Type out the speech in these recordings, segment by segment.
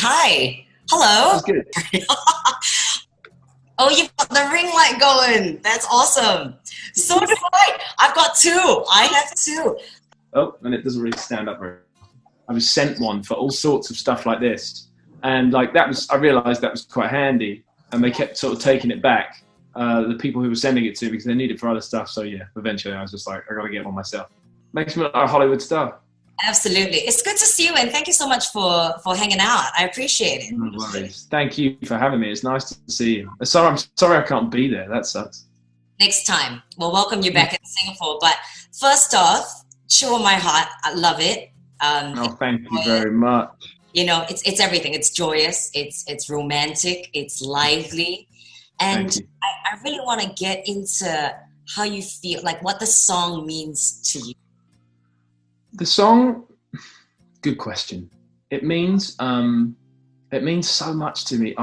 Hi. Hello. That's good. Oh, you've got the ring light going. That's awesome. So do I. I've got two. I have two. Oh, and it doesn't really stand up very well. I was sent one for all sorts of stuff like this. And like I realized that was quite handy. And they kept sort of taking it back, the people who were sending it to, because they need it for other stuff. So yeah, eventually I was just like, I got to get one myself. Makes me look like a Hollywood star. Absolutely. It's good to see you, and thank you so much for hanging out. I appreciate it. No worries. Thank you for having me. It's nice to see you. I'm sorry I can't be there. That sucks. Next time. We'll welcome you back in Singapore. But first off, Chew My Heart. I love it. Thank you very much. You know, it's everything. It's joyous. It's romantic. It's lively. And I really want to get into how you feel, like what the song means to you. The song, good question. It means so much to me.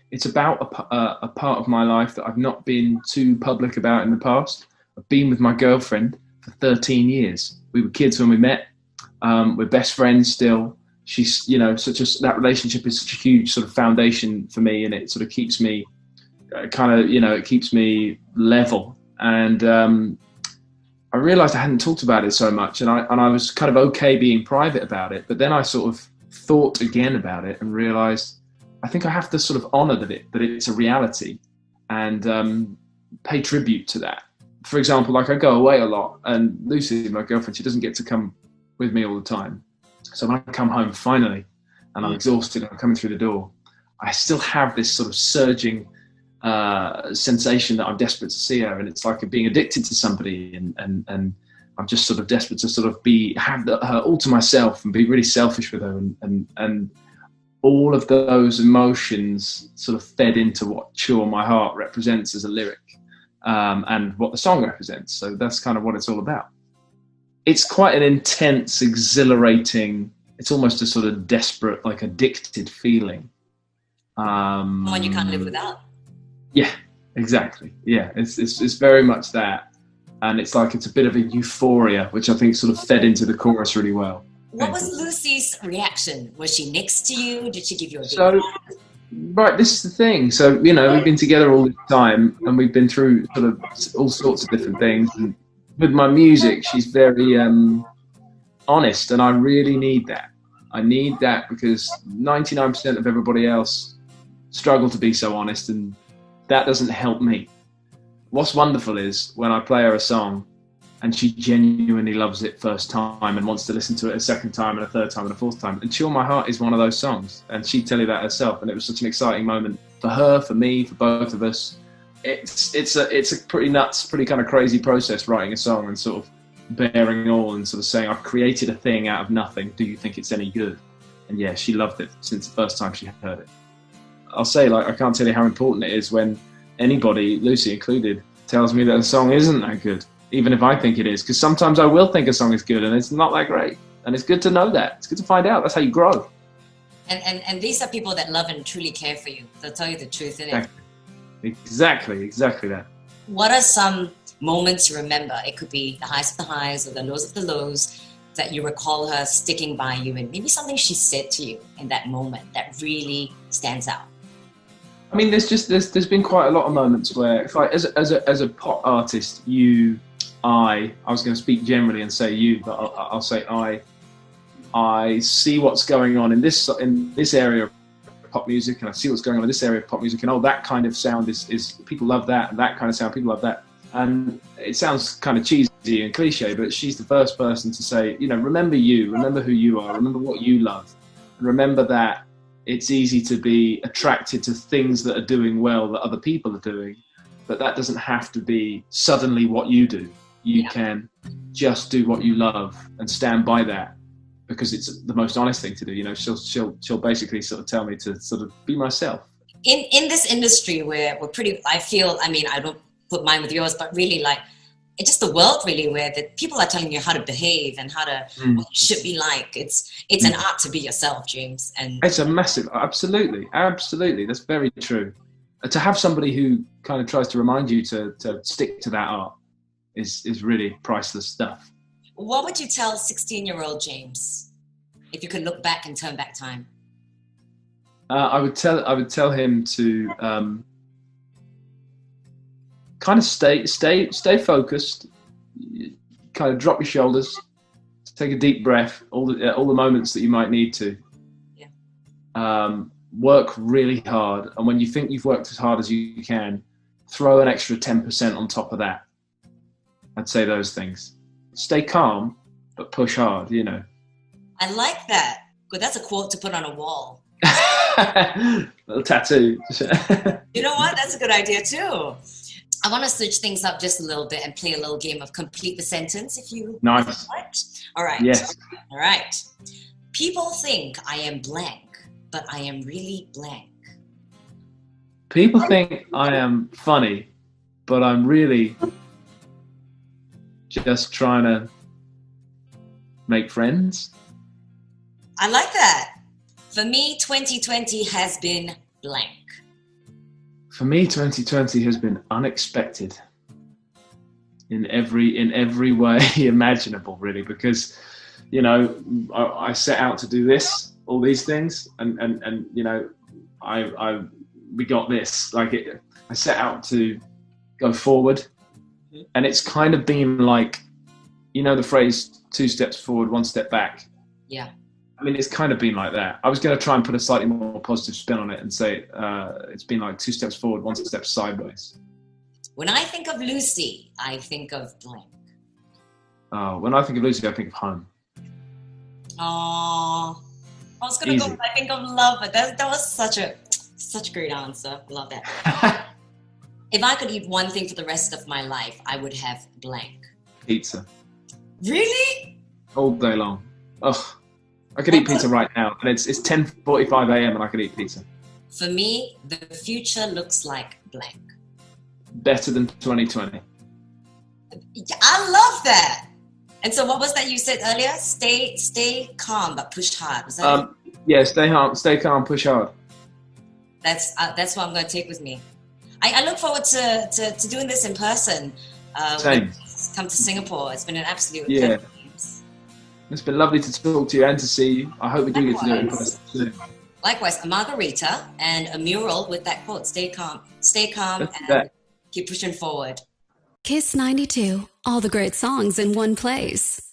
It's about a part of my life that I've not been too public about in the past. I've been with my girlfriend for 13 years. We were kids when we met. We're best friends still. She's, that relationship is such a huge sort of foundation for me, and it sort of keeps me it keeps me level. And I realized I hadn't talked about it so much, and I was kind of okay being private about it. But then I sort of thought again about it and realized I think I have to sort of honor that it's a reality, and pay tribute to that. For example, like I go away a lot, and Lucy, my girlfriend, she doesn't get to come with me all the time. So when I come home finally, and I'm exhausted, and I'm coming through the door, I still have this sort of surging sensation that I'm desperate to see her, and it's like being addicted to somebody, and I'm just sort of desperate to sort of have her all to myself and be really selfish with her, and all of those emotions sort of fed into what Chew My Heart represents as a lyric, and what the song represents. So that's kind of what it's all about. It's quite an intense, exhilarating, it's almost a sort of desperate, like addicted feeling. One you can't live without. Yeah, exactly. Yeah, it's very much that. And it's like it's a bit of a euphoria, which I think sort of fed into the chorus really well. What was Lucy's reaction? Was she next to you? Did she give you a big hug? Right, this is the thing. So, we've been together all the time, and we've been through sort of all sorts of different things. And with my music, she's very honest, and I really need that. I need that because 99% of everybody else struggle to be so honest, and that doesn't help me. What's wonderful is when I play her a song and she genuinely loves it first time and wants to listen to it a second time and a third time and a fourth time. And Chew My Heart is one of those songs, and she'd tell you that herself. And it was such an exciting moment for her, for me, for both of us. It's a pretty nuts, pretty kind of crazy process, writing a song and sort of bearing all and sort of saying, I've created a thing out of nothing. Do you think it's any good? And yeah, she loved it since the first time she heard it. I'll say, like, I can't tell you how important it is when anybody, Lucy included, tells me that a song isn't that good, even if I think it is, because sometimes I will think a song is good and it's not that great. And it's good to know that. It's good to find out. That's how you grow. And these are people that love and truly care for you. They'll tell you the truth in it. Exactly that. What are some moments you remember? It could be the highs of the highs or the lows of the lows that you recall her sticking by you, and maybe something she said to you in that moment that really stands out. I mean, there's been quite a lot of moments where, if I, as a pop artist, I was going to speak generally and say you, but I'll say I see what's going on in this area of pop music, and I see what's going on in this area of pop music, and that kind of sound is people love that, and that kind of sound people love that. And it sounds kind of cheesy and cliche, but she's the first person to say, remember you, remember who you are, remember what you love, and remember that it's easy to be attracted to things that are doing well that other people are doing, but that doesn't have to be suddenly what you do. You can just do what you love and stand by that, because it's the most honest thing to do. She'll basically sort of tell me to sort of be myself. In this industry where we're pretty, I don't put mine with yours, but really like, it's just the world really where the people are telling you how to behave and what you should be like. It's an art to be yourself, James. And it's a massive, absolutely. That's very true. To have somebody who kind of tries to remind you to stick to that art is really priceless stuff. What would you tell 16-year-old James if you could look back and turn back time? I would tell him to kind of stay focused, kind of drop your shoulders, take a deep breath, all the moments that you might need to. Yeah. Work really hard, and when you think you've worked as hard as you can, throw an extra 10% on top of that. I'd say those things. Stay calm, but push hard, you know. I like that. Good, that's a quote to put on a wall. Little tattoo. You know what? That's a good idea too. I want to switch things up just a little bit and play a little game of complete the sentence, if you nice. Like. All right. Yes. All right. People think I am blank, but I am really blank. People think I am funny, but I'm really just trying to make friends. I like that. For me, 2020 has been blank. For me, 2020 has been unexpected in every way imaginable, really, because, you know, I set out to do this, all these things, and you know, we got this. Like, I set out to go forward, and it's kind of been like, you know, the phrase 2 steps forward, 1 step back. Yeah. I mean, it's kind of been like that. I was going to try and put a slightly more positive spin on it and say it's been like 2 steps forward, 1 step sideways. When I think of Lucy, I think of blank. When I think of Lucy, I think of home. Oh, I was going to go with I think of love, but that was such a great answer. I love that. If I could eat one thing for the rest of my life, I would have blank. Pizza. Really? All day long. Ugh. I could eat pizza right now, and it's 10:45 a.m. and I could eat pizza. For me, the future looks like blank. Better than 2020. I love that. And so, what was that you said earlier? Stay calm, but push hard. Was that it? Yeah, stay calm, push hard. That's what I'm going to take with me. I look forward to doing this in person. Same. Come to Singapore. It's been an absolute pleasure. It's been lovely to talk to you and to see you. I hope we do get to do it in person soon. Likewise, a margarita and a mural with that quote, stay calm, and keep pushing forward. Kiss 92, all the great songs in one place.